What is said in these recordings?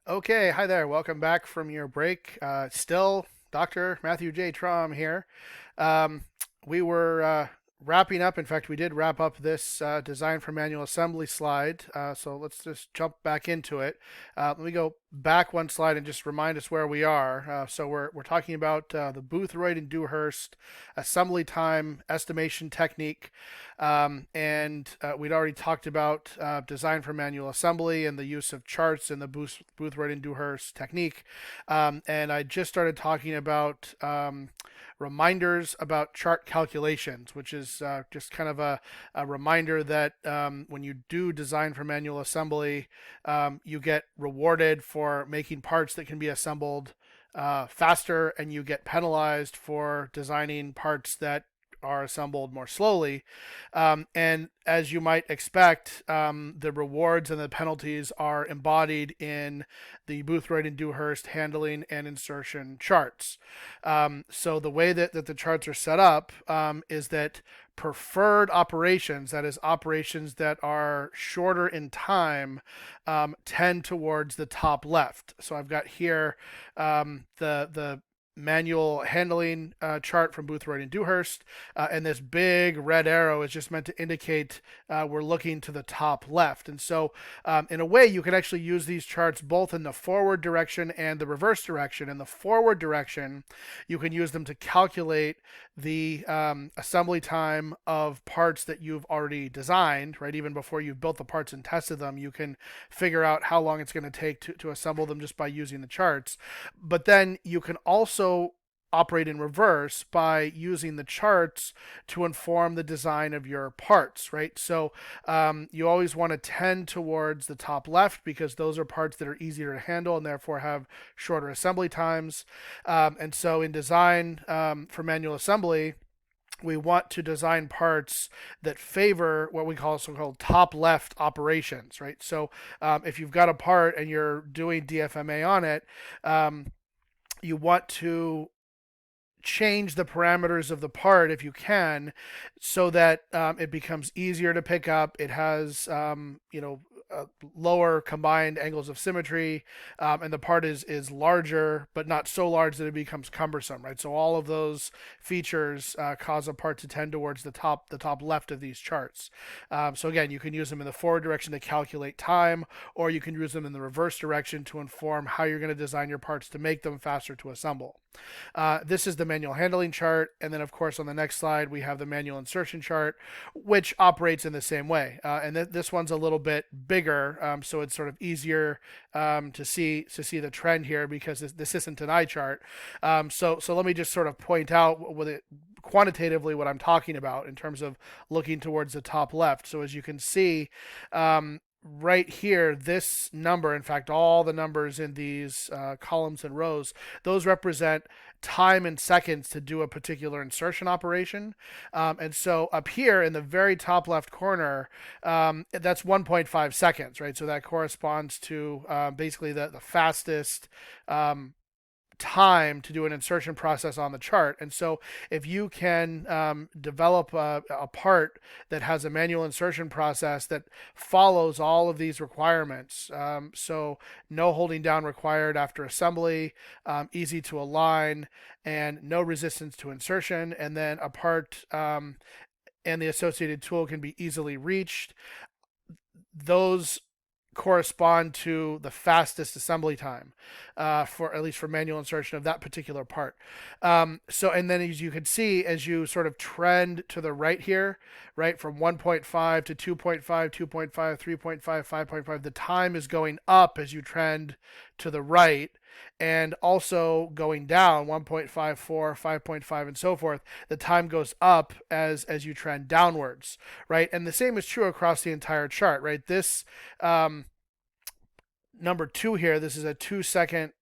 Okay, hi there. Welcome back from your break. Still Dr. Matthew J. Trom here. Um, we were wrapping up. In fact, we did wrap up this design for manual assembly slide. So let's just jump back into it. Let me go back one slide and just remind us where we are. So we're talking about the Boothroyd and Dewhurst assembly time estimation technique. And we'd already talked about design for manual assembly and the use of charts in the Boothroyd and Dewhurst technique. And I just started talking about reminders about chart calculations, which is just kind of a reminder that when you do design for manual assembly, you get rewarded for making parts that can be assembled faster, and you get penalized for designing parts that are assembled more slowly. And as you might expect, the rewards and the penalties are embodied in the Boothroyd and Dewhurst handling and insertion charts. So the way that the charts are set up is that preferred operations, that is, operations that are shorter in time, tend towards the top left. So I've got here the manual handling chart from Boothroyd and Dewhurst, and this big red arrow is just meant to indicate we're looking to the top left. And so, in a way, you can actually use these charts both in the forward direction and the reverse direction. In the forward direction, you can use them to calculate the assembly time of parts that you've already designed, right? Even before you've built the parts and tested them, you can figure out how long it's going to take to assemble them just by using the charts. But then you can also operate in reverse by using the charts to inform the design of your parts, right? So you always want to tend towards the top left because those are parts that are easier to handle and therefore have shorter assembly times. And so in design for manual assembly, we want to design parts that favor what we call so-called top left operations, right? So if you've got a part and you're doing DFMA on it, you want to change the parameters of the part if you can, so that it becomes easier to pick up. It has, lower combined angles of symmetry, and the part is larger, but not so large that it becomes cumbersome, right? So all of those features cause a part to tend towards the top left of these charts. So again, you can use them in the forward direction to calculate time, or you can use them in the reverse direction to inform how you're going to design your parts to make them faster to assemble. This is the manual handling chart, and then of course on the next slide we have the manual insertion chart, which operates in the same way. And this one's a little bit bigger, so it's sort of easier to see the trend here because this isn't an eye chart. So let me just sort of point out with it quantitatively what I'm talking about in terms of looking towards the top left. So as you can see, right here, this number, in fact, all the numbers in these columns and rows, those represent time in seconds to do a particular insertion operation. And so up here in the very top left corner, that's 1.5 seconds, right? So that corresponds to basically the fastest time to do an insertion process on the chart. And so if you can develop a part that has a manual insertion process that follows all of these requirements, so no holding down required after assembly, easy to align, and no resistance to insertion, and then a part and the associated tool can be easily reached, those correspond to the fastest assembly time, for at least for manual insertion of that particular part. So, and then as you can see, as you sort of trend to the right here, right, from 1.5 to 2.5, 2.5, 3.5, 5.5, the time is going up as you trend to the right, and also going down 1.54, 5.5, and so forth. The time goes up as you trend downwards, right? And the same is true across the entire chart, right? This number 2 here, this is a 2-second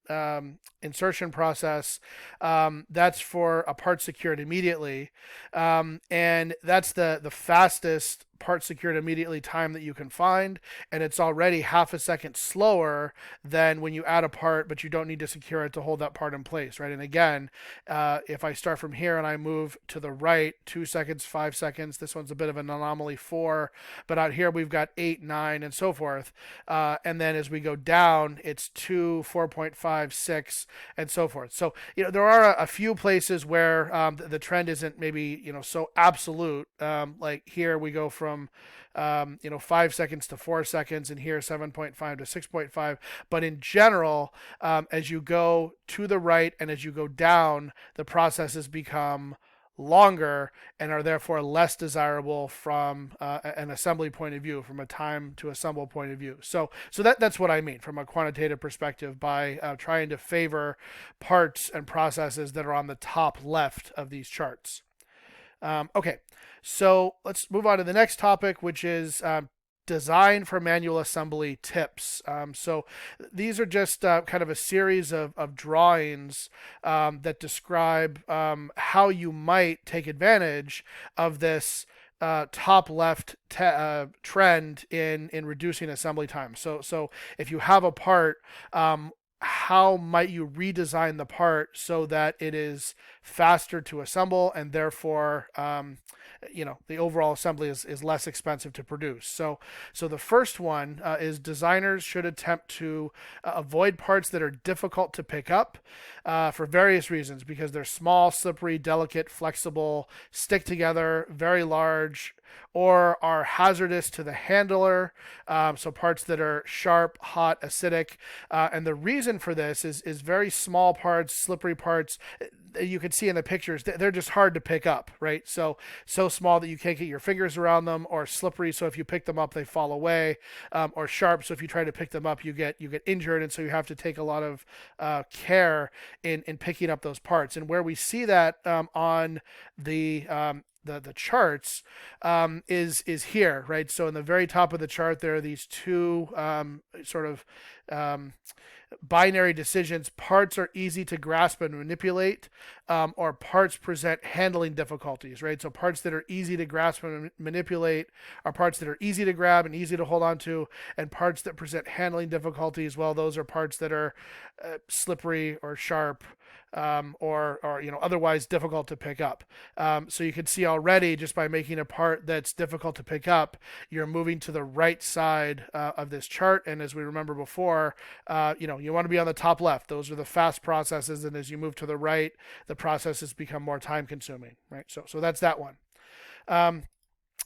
insertion process. That's for a part secured immediately, and that's the fastest part secured immediately time that you can find, and it's already half a second slower than when you add a part, but you don't need to secure it to hold that part in place, right? And again, if I start from here and I move to the right, 2 seconds, 5 seconds, this one's a bit of an anomaly, 4, but out here we've got 8, 9, and so forth. And then as we go down, it's 2, 4.5, 6, and so forth. So, there are a few places where the trend isn't maybe, so absolute. Like here we go from 5 seconds to 4 seconds, and here 7.5 to 6.5. But in general, as you go to the right and as you go down, the processes become longer and are therefore less desirable from an assembly point of view, from a time to assemble point of view. So that's what I mean from a quantitative perspective by trying to favor parts and processes that are on the top left of these charts. Okay, so let's move on to the next topic, which is design for manual assembly tips. So these are just kind of a series of drawings that describe how you might take advantage of this top left trend in reducing assembly time. So if you have a part, how might you redesign the part so that it is faster to assemble and therefore the overall assembly is less expensive to produce. So the first one is designers should attempt to avoid parts that are difficult to pick up for various reasons, because they're small, slippery, delicate, flexible, stick together, very large, or are hazardous to the handler. So parts that are sharp, hot, acidic. And the reason for this is very small parts, slippery parts. You can see in the pictures, they're just hard to pick up, right? So small that you can't get your fingers around them, or slippery, so if you pick them up, they fall away, or sharp, so if you try to pick them up, you get injured, and so you have to take a lot of care in picking up those parts. And where we see that on the charts is here, right? So in the very top of the chart, there are these two sort of binary decisions. Parts are easy to grasp and manipulate, or parts present handling difficulties, right? So parts that are easy to grasp and manipulate are parts that are easy to grab and easy to hold on to, and parts that present handling difficulties, well, those are parts that are slippery or sharp, or otherwise difficult to pick up. So you can see already, just by making a part that's difficult to pick up, you're moving to the right side of this chart. And as we remember before, you want to be on the top left. Those are the fast processes, and as you move to the right, the processes become more time consuming, right? So that's that one.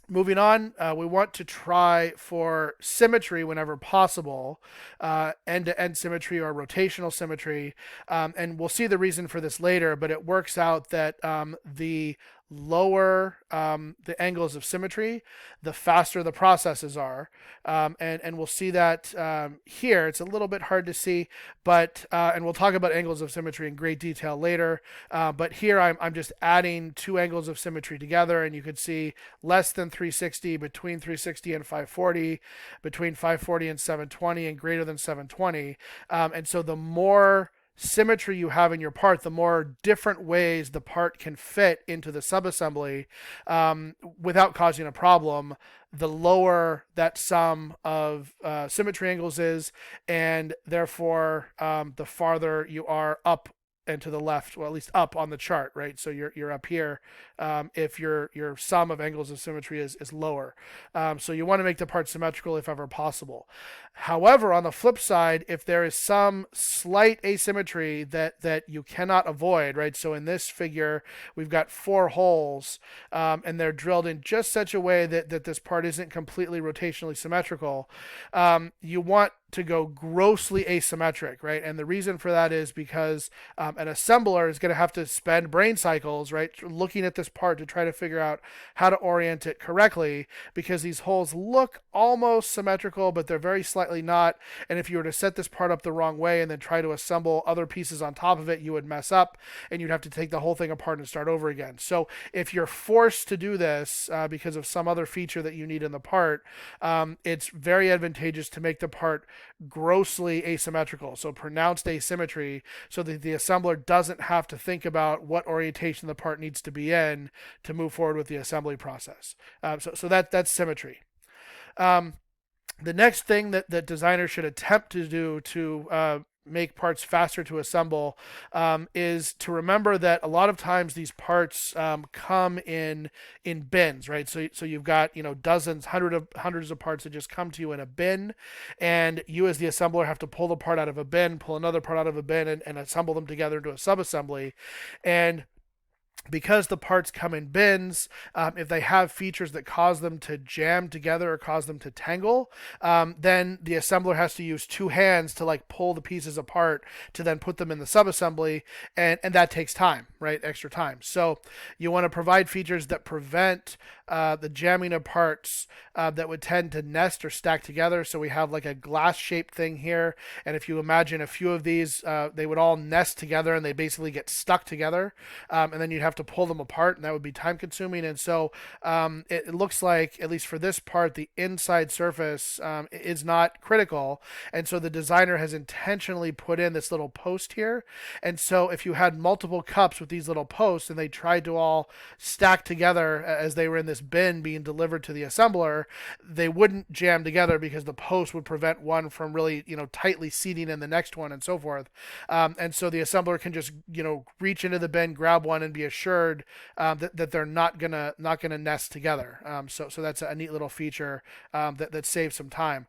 Moving on, we want to try for symmetry whenever possible, end-to-end symmetry or rotational symmetry, and we'll see the reason for this later, but it works out that the lower the angles of symmetry, the faster the processes are, and we'll see that here. It's a little bit hard to see, but and we'll talk about angles of symmetry in great detail later, but here I'm just adding two angles of symmetry together, and you can see less than 360, between 360 and 540, between 540 and 720, and greater than 720, and so the more symmetry you have in your part, the more different ways the part can fit into the subassembly without causing a problem, the lower that sum of symmetry angles is, and therefore the farther you are up and to the left, well, at least up on the chart, right? So you're up here if your sum of angles of symmetry is lower. So you want to make the part symmetrical if ever possible. However, on the flip side, if there is some slight asymmetry that you cannot avoid, right? So in this figure, we've got 4 holes, and they're drilled in just such a way that this part isn't completely rotationally symmetrical. You want to go grossly asymmetric, right? And the reason for that is because an assembler is going to have to spend brain cycles, right, looking at this part to try to figure out how to orient it correctly, because these holes look almost symmetrical, but they're very slightly slightly not. And if you were to set this part up the wrong way and then try to assemble other pieces on top of it, you would mess up and you'd have to take the whole thing apart and start over again. So if you're forced to do this because of some other feature that you need in the part, it's very advantageous to make the part grossly asymmetrical, so pronounced asymmetry, so that the assembler doesn't have to think about what orientation the part needs to be in to move forward with the assembly process. So that's symmetry. The next thing that designers should attempt to do to make parts faster to assemble is to remember that a lot of times these parts come in bins, right? So you've got dozens, hundreds of parts that just come to you in a bin, and you as the assembler have to pull the part out of a bin, pull another part out of a bin, and assemble them together into a subassembly. And because the parts come in bins, if they have features that cause them to jam together or cause them to tangle, then the assembler has to use two hands to pull the pieces apart to then put them in the subassembly, and that takes time, right? Extra time. So you want to provide features that prevent the jamming of parts that would tend to nest or stack together. So we have a glass-shaped thing here, and if you imagine a few of these, they would all nest together and they basically get stuck together, and then you'd have to pull them apart, and that would be time consuming. And so it looks like, at least for this part, the inside surface is not critical, and so the designer has intentionally put in this little post here. And so if you had multiple cups with these little posts and they tried to all stack together as they were in this bin being delivered to the assembler, they wouldn't jam together because the post would prevent one from really tightly seating in the next one, and so forth. And so the assembler can just reach into the bin, grab one, and be assured that they're not gonna nest together. So that's a neat little feature that saves some time.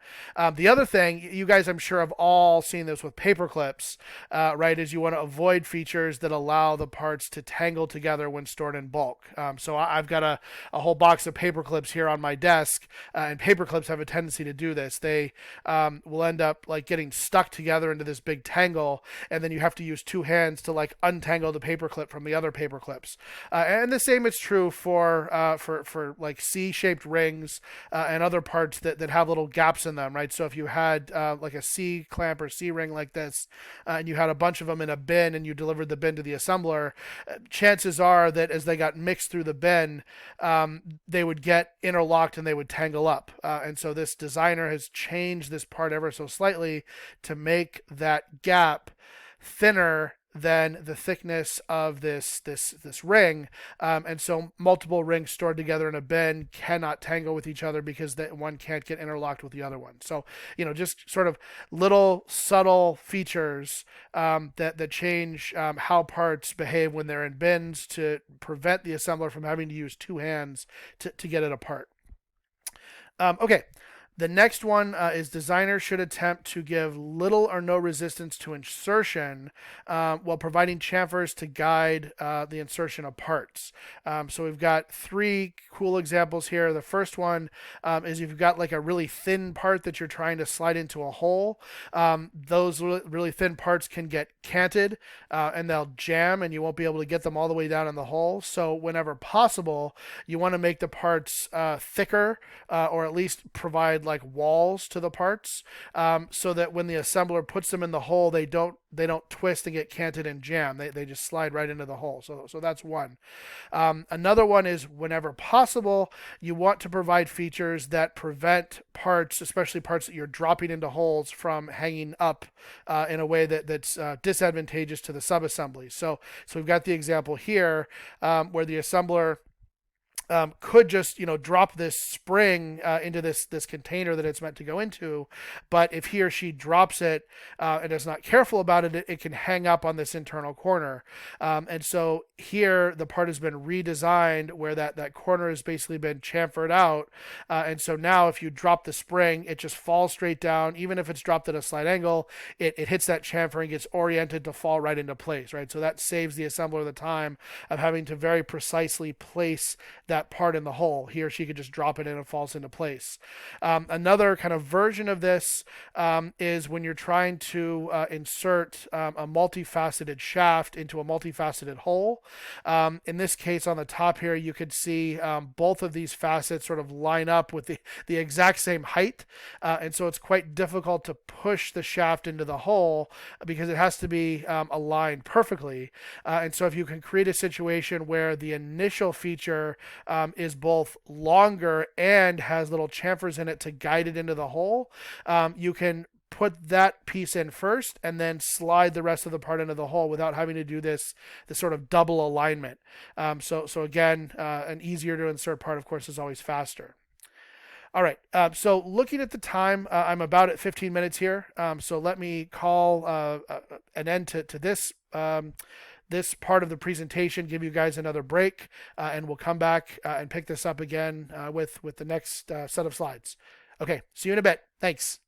The other thing, you guys I'm sure have all seen this with paper clips, right, is you want to avoid features that allow the parts to tangle together when stored in bulk. So I've got a whole box of paper clips here on my desk, and paper clips have a tendency to do this. They will end up getting stuck together into this big tangle, and then you have to use two hands to untangle the paper clip from the other paper clips. And the same is true for C-shaped rings and other parts that have little gaps in them, right? So if you had a C clamp or C ring like this, and you had a bunch of them in a bin and you delivered the bin to the assembler, chances are that as they got mixed through the bin, they would get interlocked and they would tangle up. And so this designer has changed this part ever so slightly to make that gap thinner than the thickness of this ring, and so multiple rings stored together in a bin cannot tangle with each other because one can't get interlocked with the other one. So just sort of little subtle features that change how parts behave when they're in bins to prevent the assembler from having to use two hands to get it apart. Okay. The next one is designers should attempt to give little or no resistance to insertion while providing chamfers to guide the insertion of parts. So we've got three cool examples here. The first one is you've got a really thin part that you're trying to slide into a hole. Those really thin parts can get canted and they'll jam, and you won't be able to get them all the way down in the hole. So whenever possible, you want to make the parts thicker or at least provide walls to the parts, so that when the assembler puts them in the hole, they don't twist and get canted and jam. They just slide right into the hole. So that's one. Another one is whenever possible, you want to provide features that prevent parts, especially parts that you're dropping into holes, from hanging up in a way that's disadvantageous to the subassembly. So we've got the example here where the assembler could just drop this spring into this container that it's meant to go into, but if he or she drops it and is not careful about it, it can hang up on this internal corner. And so here the part has been redesigned where that corner has basically been chamfered out, and so now if you drop the spring, it just falls straight down. Even if it's dropped at a slight angle, it hits that chamfer and gets oriented to fall right into place, right? So that saves the assembler the time of having to very precisely place that part in the hole. He or she could just drop it in and it falls into place. Another kind of version of this is when you're trying to insert a multifaceted shaft into a multifaceted hole. In this case, on the top here, you could see both of these facets sort of line up with the exact same height. And so it's quite difficult to push the shaft into the hole because it has to be aligned perfectly. And so if you can create a situation where the initial feature is both longer and has little chamfers in it to guide it into the hole, you can put that piece in first and then slide the rest of the part into the hole without having to do this sort of double alignment. So again, an easier to insert part, of course, is always faster. All right, so looking at the time, I'm about at 15 minutes here. So let me call an end to this this part of the presentation, give you guys another break, and we'll come back and pick this up again with the next set of slides. Okay, see you in a bit. Thanks.